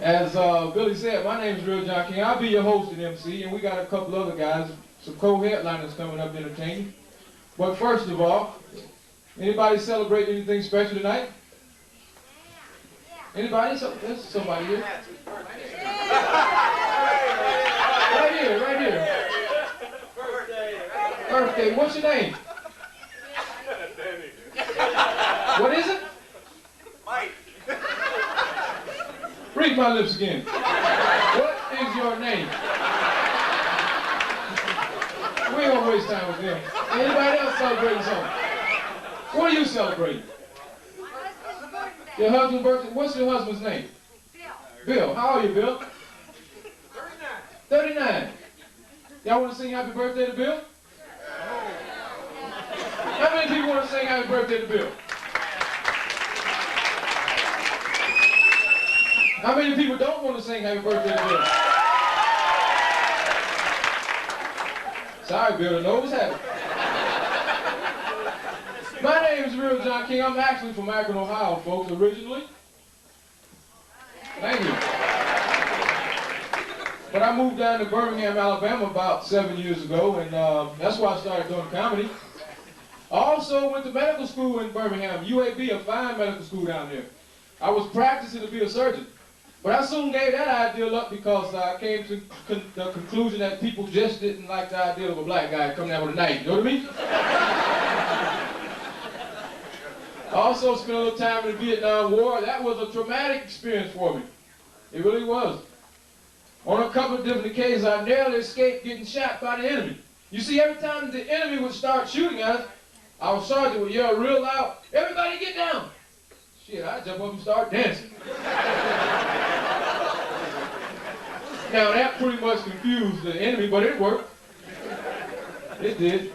As Billy said, my name is Real John King. I'll be your host and MC, and we got a couple other guys, some co-headliners coming up entertaining. But first of all, anybody celebrate anything special tonight? Anybody? There's somebody here. Right here. Birthday. What's your name? What is it? Mike. Read my lips again. What is your name? We ain't gonna waste time with them. Anybody else celebrating something? What are you celebrating? Your husband's birthday? What's your husband's name? Bill. How old are you, Bill? 39. 39. Y'all want to sing happy birthday to Bill? How many people want to sing happy birthday to Bill? How many people don't want to sing happy birthday to Bill? Sorry, Bill, the nose happy. My name is Real John King. I'm actually from Akron, Ohio, folks, originally. Thank you. But I moved down to Birmingham, Alabama about 7 years ago, and that's why I started doing comedy. I also went to medical school in Birmingham, UAB, a fine medical school down there. I was practicing to be a surgeon. But I soon gave that idea up because I came to the conclusion that people just didn't like the idea of a black guy coming out with a knife. You know what I mean? I also spent a little time in the Vietnam War. That was a traumatic experience for me. It really was. On a couple of different occasions, I narrowly escaped getting shot by the enemy. You see, every time the enemy would start shooting at us, our sergeant would yell real loud, "Everybody get down!" Shit, I'd jump up and start dancing. Now, that pretty much confused the enemy, but it worked. It did.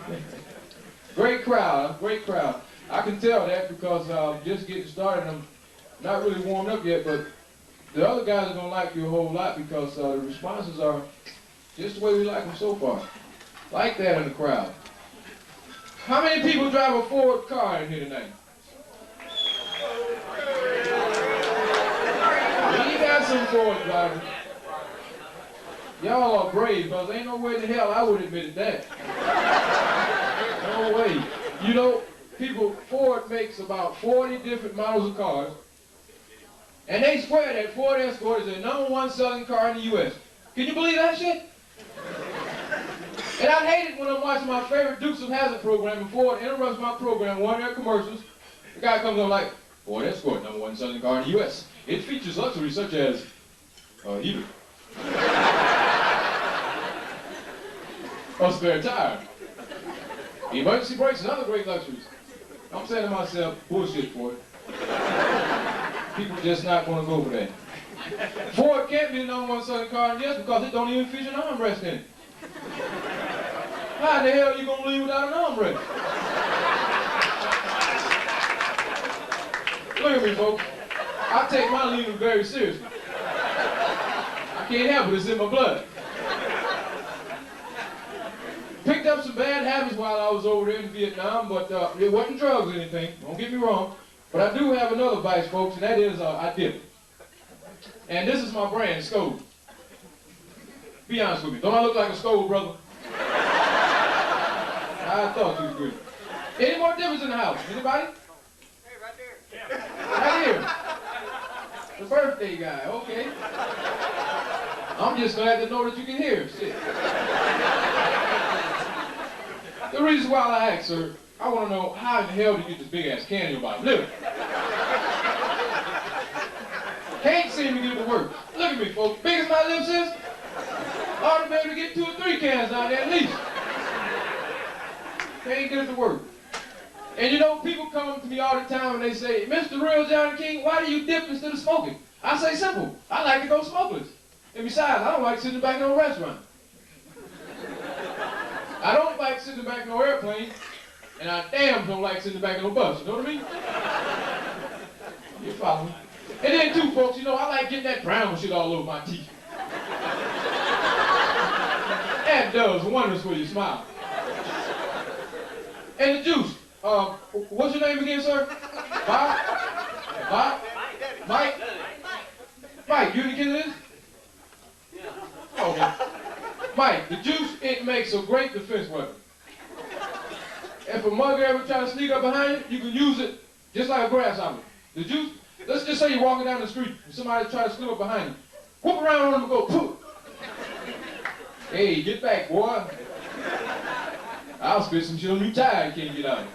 Great crowd, great crowd. I can tell that because I'm just getting started. I'm not really warmed up yet, but the other guys are going to like you a whole lot because the responses are just the way we like them so far. Like that in the crowd. How many people drive a Ford car in here tonight? We got some Ford drivers. Y'all are brave, because ain't no way in hell I would admit that. No way. You know, Ford makes about 40 different models of cars, and they swear that Ford Escort is the #1 selling car in the U.S. Can you believe that shit? And I hate it when I'm watching my favorite Dukes of Hazzard program, and Ford interrupts my program, one of their commercials. The guy comes on like, "Ford Escort, #1 selling car in the U.S. It features luxury such as a heater. A spare tire. Emergency brakes and other great luxuries." I'm saying to myself, bullshit, Ford. People just not going to go for that. Ford can't be the #1 selling car in the U.S. because it don't even feature an armrest in it. How in the hell are you going to leave without an armrest? Look at me, folks. I take my leaving very seriously. I can't help it, it's in my blood. Picked up some bad habits while I was over there in Vietnam, but it wasn't drugs or anything, don't get me wrong. But I do have another vice, folks, and that is I dip. And this is my brand, Skol. Be honest with me, don't I look like a Skol brother? I thought you was good. Any more dippers in the house? Anybody? Hey, right there. Right here. The birthday guy, okay. I'm just glad to know that you can hear. Shit. The reason why I asked, sir, I want to know how in the hell did you get this big ass can in your bottom? Look. Can't seem to get it to work. Look at me, folks. Big as my lips is, I ought to be able to get 2 or 3 cans out there at least. Can't get it to work. And you know, people come to me all the time and they say, "Mr. Real John King, why do you dip instead of smoking?" I say simple, I like to go smokeless. And besides, I don't like sitting back in a restaurant. I don't like sitting back in no airplane, and I damn don't like sitting back in no bus, you know what I mean? You follow me? And then too, folks, you know, I like getting that brown shit all over my teeth. That does wonders for your smile. And the juice. What's your name again, sir? Bob? Bob? Mike? Mike, you any kid of this? Yeah. Okay. Mike, the juice, it makes a great defense weapon. If a mugger ever try to sneak up behind you, you can use it just like a grasshopper. The juice, let's just say you're walking down the street and somebody try to slip up behind you. Whoop around on them and go, poof. Hey, get back, boy. I'll spit some shit on you tired, can't get out.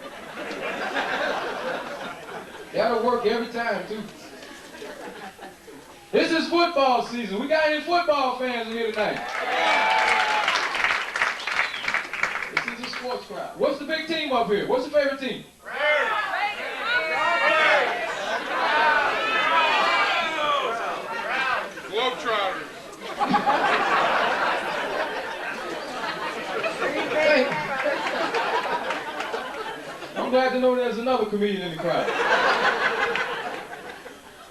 That'll work every time, too. This is football season. We got any football fans in here tonight? This is a sports crowd. What's the big team up here? What's the favorite team? Globetrotters. Hey. I'm glad to know there's another comedian in the crowd.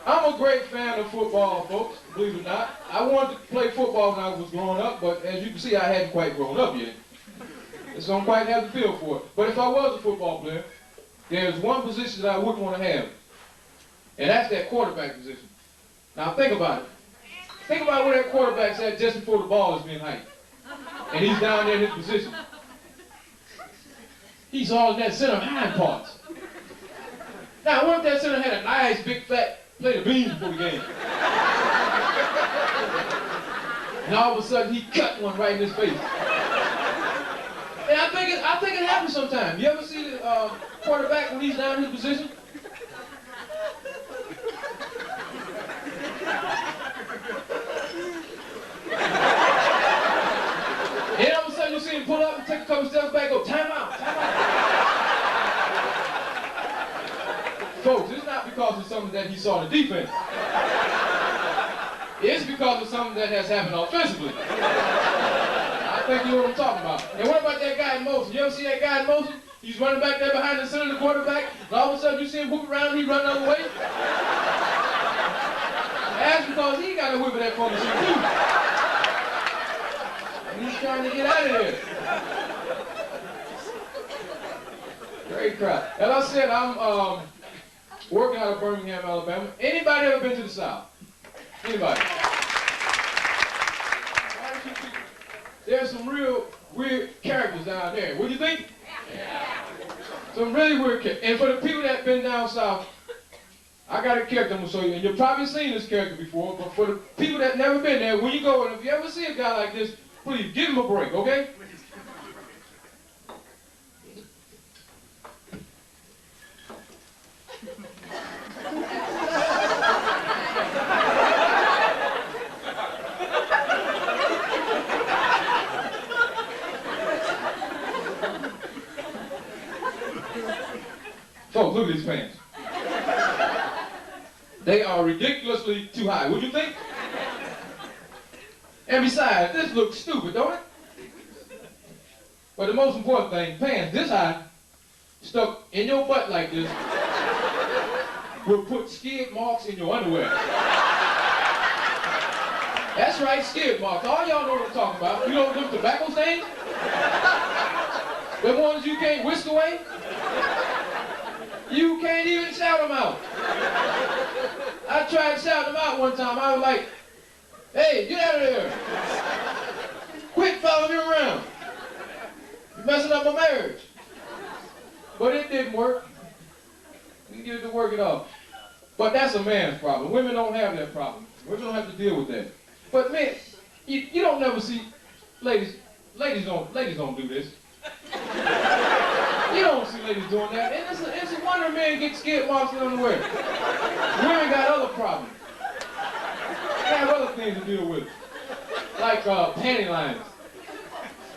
I'm a great fan of football, folks, believe it or not. I wanted to play football when I was growing up, but as you can see, I hadn't quite grown up yet. So I don't quite have the feel for it. But if I was a football player, there's one position that I wouldn't want to have, and that's that quarterback position. Now think about it. Think about where that quarterback's at just before the ball is being hiked. And he's down there in his position. He's all in that center hind parts. Now, what if that center had a nice, big, fat plate of beans before the game? And all of a sudden, he cut one right in his face. And I think it happens sometimes. You ever see the quarterback when he's down in his position? And all of a sudden, you see him pull up and take a couple steps back, go, time out, time out. Folks, it's not because of something that he saw in the defense. It's because of something that has happened offensively. I think you know what I'm talking about. And what about that guy in motion? You ever see that guy in motion? He's running back there behind the center of the quarterback, and all of a sudden you see him whoop around and he run the other way? That's because he got a whip of that phone machine too. And he's trying to get out of here. Great crowd. As I said, I'm working out of Birmingham, Alabama. Anybody ever been to the South? Anybody? There's some real weird characters down there. What do you think? Yeah. Some really weird characters. And for the people that have been down south, I got a character I'm going to show you. And you've probably seen this character before, but for the people that never been there, when you go, and if you ever see a guy like this, please give him a break, okay? Folks, look at these pants. They are ridiculously too high. What do you think? And besides, this looks stupid, don't it? But the most important thing, pants this high, stuck in your butt like this, will put skid marks in your underwear. That's right, skid marks. All y'all know what I'm talking about. You know them tobacco stains? The ones you can't whisk away? You can't even shout them out. I tried to shout them out one time. I was like, hey, get out of there. Quit following me around. You're messing up my marriage. But it didn't work. We can get it to work it out. But that's a man's problem. Women don't have that problem. Women don't have to deal with that. But men, you don't never see, ladies don't do this. You don't see ladies doing that. And it's a wonder men get skid marks in underwear. Women got other problems. They have other things to deal with. Like panty lines.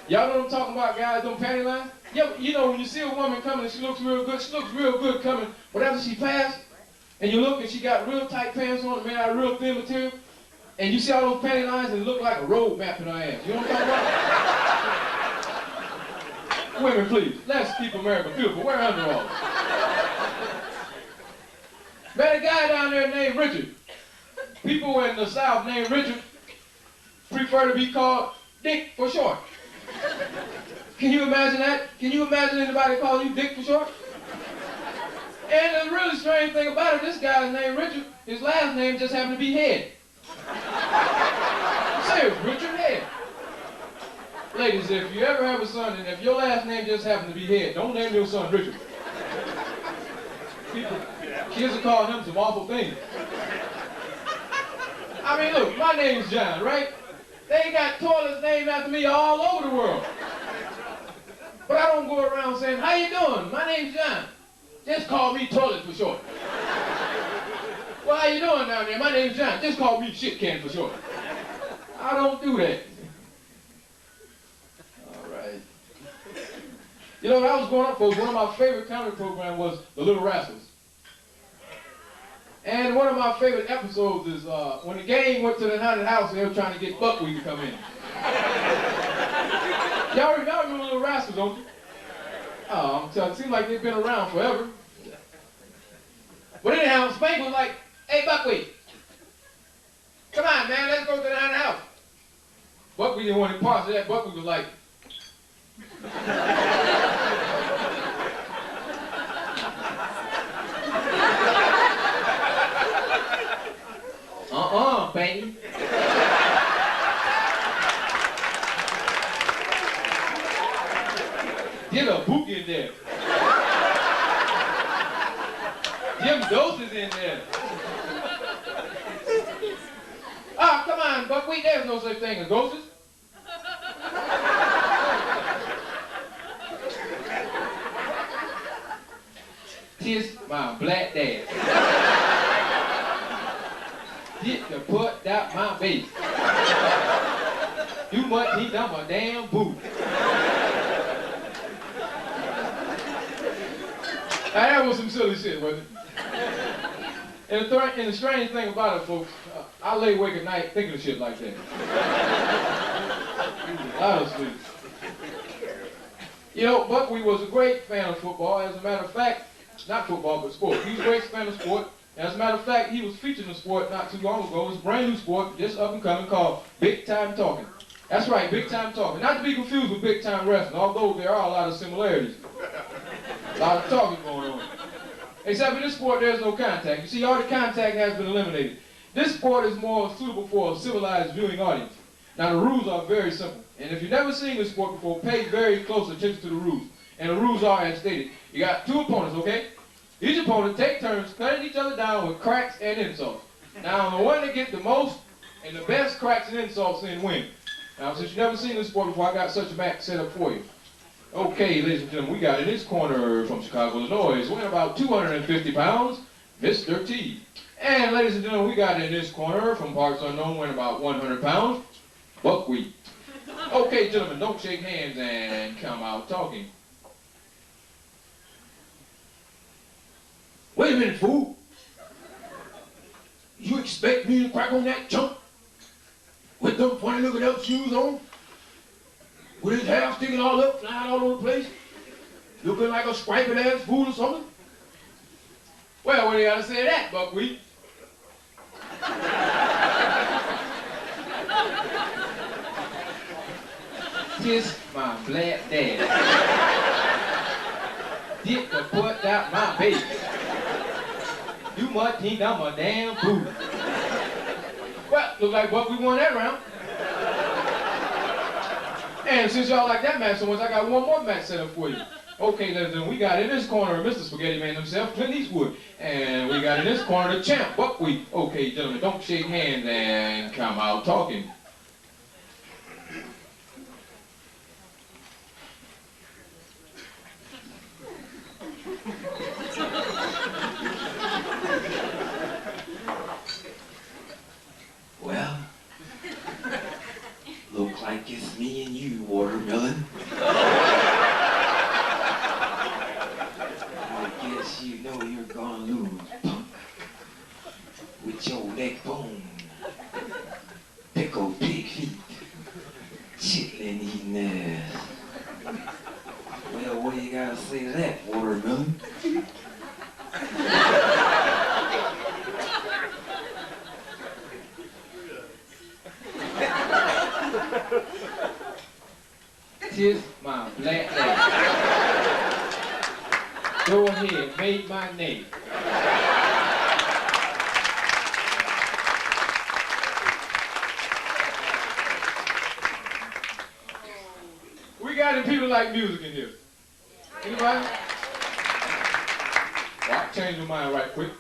Y'all know what I'm talking about, guys, them panty lines? You know, when you see a woman coming and she looks real good coming, but after she passed, and you look and she got real tight pants on, made out of real thin material, and you see all those panty lines and it look like a road map in her ass. You know what I'm talking about? Women, please, let's keep America beautiful. Wear underalls. Met a guy down there named Richard. People in the South named Richard prefer to be called Dick for short. Can you imagine that? Can you imagine anybody calling you Dick for short? And the really strange thing about it, this guy's named Richard, his last name just happened to be Head. Serious, Richard Head. Ladies, if you ever have a son and if your last name just happens to be Head, don't name your son Richard. Kids are calling him some awful things. I mean, look, my name's John, right? They got toilets named after me all over the world. But I don't go around saying, how you doing? My name's John. Just call me Toilet for short. Well, how you doing down there? My name's John. Just call me Shit Can for short. I don't do that. All right. You know, when I was growing up, folks, one of my favorite comedy programs was The Little Rascals. And one of my favorite episodes is when the gang went to the haunted house and they were trying to get Buckwheat to come in. Y'all remember Little Rascals, don't you? Oh, I'm telling you, it seems like they've been around forever. But anyhow, Spank was like, hey, Buckwheat, come on, man, let's go to the haunted house. Buckwheat didn't want any parts of that. Buckwheat was like, baby. Get a book in there. Them doses in there. Oh, come on, Buckwheat, there's no such thing as ghosts. Kiss my black dad. Get the put out my face. You must think I'm a damn boot. Now, that was some silly shit, wasn't it? And the strange thing about it, folks, I lay awake at night thinking of shit like that. I was asleep. You know, Buckwheat was a great fan of football. As a matter of fact, not football, but sport. He was a great fan of sport. As a matter of fact, he was featured in a sport not too long ago. It's a brand new sport, just up and coming, called Big Time Talking. That's right, Big Time Talking. Not to be confused with Big Time Wrestling, although there are a lot of similarities. A lot of talking going on. Except in this sport, there's no contact. You see, all the contact has been eliminated. This sport is more suitable for a civilized viewing audience. Now, the rules are very simple. And if you've never seen this sport before, pay very close attention to the rules. And the rules are as stated. You got two opponents, okay? Each opponent take turns cutting each other down with cracks and insults. Now, the one that gets the most and the best cracks and insults in win. Now, since you've never seen this sport before, I got such a match set up for you. Okay, ladies and gentlemen, we got in this corner from Chicago, Illinois, weighing about 250 pounds, Mr. T. And ladies and gentlemen, we got in this corner from parts unknown, weighing about 100 pounds, Buckwheat. Okay, gentlemen, don't shake hands and come out talking. Wait a minute, fool. You expect me to crack on that junk? With them funny looking elf shoes on? With his hair sticking all up, flying all over the place? Looking like a striped ass fool or something? Well, what do you gotta say to that, Buckwheat? Kiss my black dad. Get the put out my face. You must think I'm a damn fool. Well, look like Buckwheat won that round. And since y'all like that match so much, I got one more match set up for you. Okay, ladies and gentlemen, we got in this corner Mr. Spaghetti Man himself, Clint Eastwood. And we got in this corner the champ, Buckwheat. Okay, gentlemen, don't shake hands and come out talking. Well, look like it's me and you, Watermelon. I guess you know you're gonna lose, punk. With your neck bone, pickled pig feet, chitlin eating ass. Well, what do you gotta say to that, Watermelon? Kiss my black leg. Go ahead, make my name. many people like music in here? Anybody? Well, I changed my mind right quick.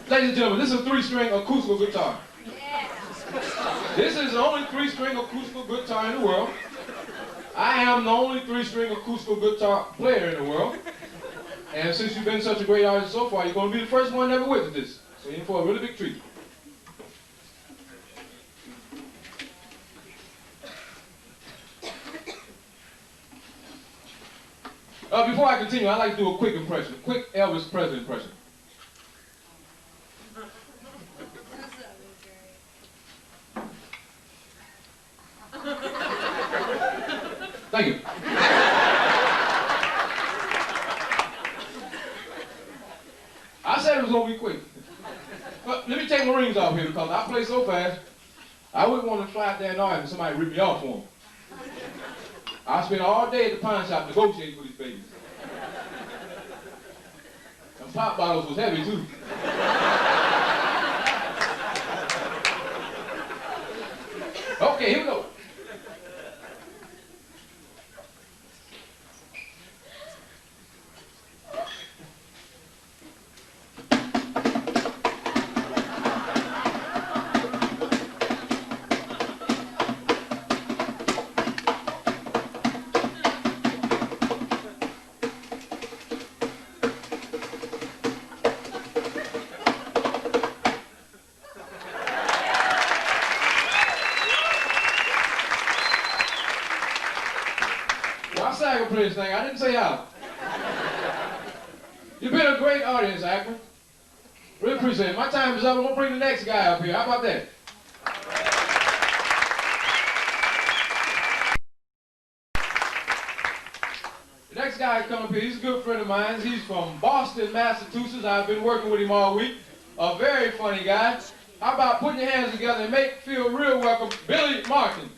Ladies and gentlemen, this is a 3-string acoustical guitar. This is the only 3-string acoustical guitar in the world. I am the only 3-string acoustical guitar player in the world. And since you've been such a great artist so far, you're going to be the first one to ever witness this. So you're in for a really big treat. Before I continue, I'd like to do a quick impression, a quick Elvis Presley impression. Thank you. I said it was going to be quick. But let me take my rings off here because I play so fast, I wouldn't want to try out there in the audience and somebody rip me off for them. I spent all day at the pawn shop negotiating with these babies. And pop bottles was heavy too. Okay, here we go. I sang and play this thing. I didn't say how. You've been a great audience, Akron. Really appreciate it. My time is up. I'm going to bring the next guy up here. How about that? The next guy coming up here, he's a good friend of mine. He's from Boston, Massachusetts. I've been working with him all week. A very funny guy. How about putting your hands together and make feel real welcome, Billy Martin.